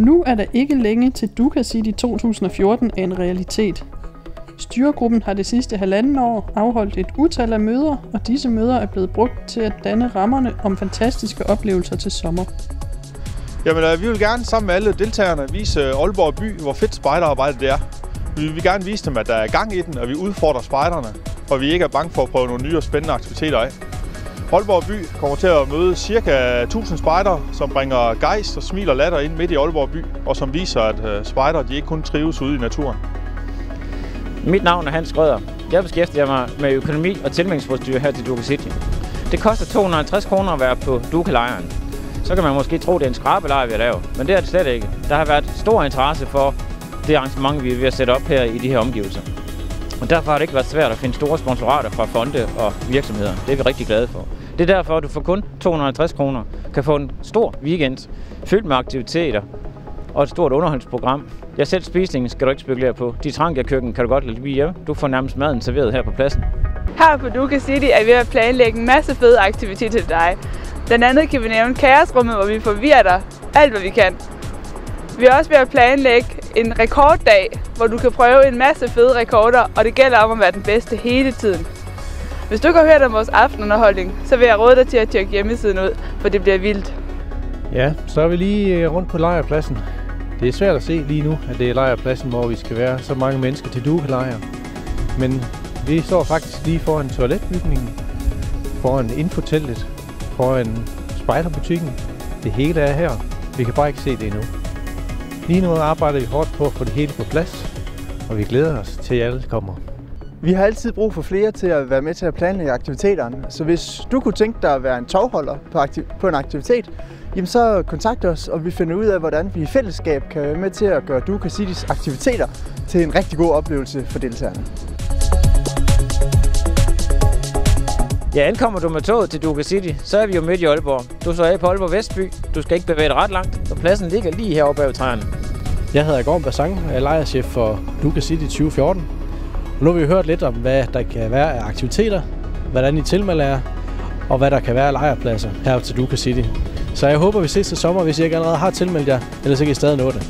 Nu er der ikke længe til Duka City 2014 er en realitet. Styregruppen har det sidste 1,5 år afholdt et utal af møder, og disse møder er blevet brugt til at danne rammerne om fantastiske oplevelser til sommer. Jamen, vi vil gerne sammen med alle deltagerne vise Aalborg by, hvor fedt spejderarbejde det er. Vi vil gerne vise dem, at der er gang i den, og vi udfordrer spejderne, og vi ikke er bange for at prøve nogle nye og spændende aktiviteter af. Aalborg by kommer til at møde ca. 1000 spejdere, som bringer gejst og smil og latter ind midt i Aalborg by, og som viser, at spejdere de ikke kun trives ude i naturen. Mit navn er Hans Grøder. Jeg beskæftiger mig med økonomi og tilmeldingsprocedure her til Duka City. Det koster 250 kroner at være på Duka-lejren. Så kan man måske tro, det er en skrabelejr, vi laver, men det er det slet ikke. Der har været stor interesse for det arrangement, vi er ved at sætte op her i de her omgivelser. Og derfor har det ikke været svært at finde store sponsorater fra fonde og virksomheder. Det er vi rigtig glade for. Det er derfor, at du for kun 250 kroner kan få en stor weekend fyldt med aktiviteter og et stort underholdningsprogram. Ja, selv spisningen skal du ikke spekulere på. De Trangia-køkken kan du godt lade blive hjemme. Du får nærmest maden serveret her på pladsen. Her på Duka City er vi ved at planlægge en masse fede aktiviteter til dig. Blandt andet kan vi nævne kaosrummet, hvor vi forvirrer dig alt, hvad vi kan. Vi er også ved at planlægge en rekorddag, hvor du kan prøve en masse fede rekorder, og det gælder om at være den bedste hele tiden. Hvis du ikke har hørt om vores aftenunderholdning, så vil jeg råde dig til at tjekke hjemmesiden ud, for det bliver vildt. Ja, så er vi lige rundt på lejrpladsen. Det er svært at se lige nu, at det er lejrpladsen, hvor vi skal være så mange mennesker til Duka-lejr. Men vi står faktisk lige foran toiletbygningen, foran infoteltet, foran spejderbutikken. Det hele er her. Vi kan bare ikke se det endnu. Lige nu arbejder vi hårdt på at få det hele på plads, og vi glæder os til, at alle kommer. Vi har altid brug for flere til at være med til at planlægge aktiviteterne, så hvis du kunne tænke dig at være en tovholder på en aktivitet, jamen så kontakt os, og vi finder ud af, hvordan vi i fællesskab kan være med til at gøre Duka Citys aktiviteter til en rigtig god oplevelse for deltagerne. Ja, ankommer du med toget til Duka City, så er vi jo midt i Aalborg. Du står af på Aalborg Vestby. Du skal ikke bevæge dig ret langt, og pladsen ligger lige heroppe bag træerne. Jeg hedder Gorm Basang, jeg er lejrchef for Duka City 2014. Og nu har vi hørt lidt om, hvad der kan være af aktiviteter, hvordan I tilmelder er, og hvad der kan være af lejrpladser her til Duka City. Så jeg håber, vi ses til sommer, hvis I ikke allerede har tilmeldt jer, ellers kan I stadig nå det.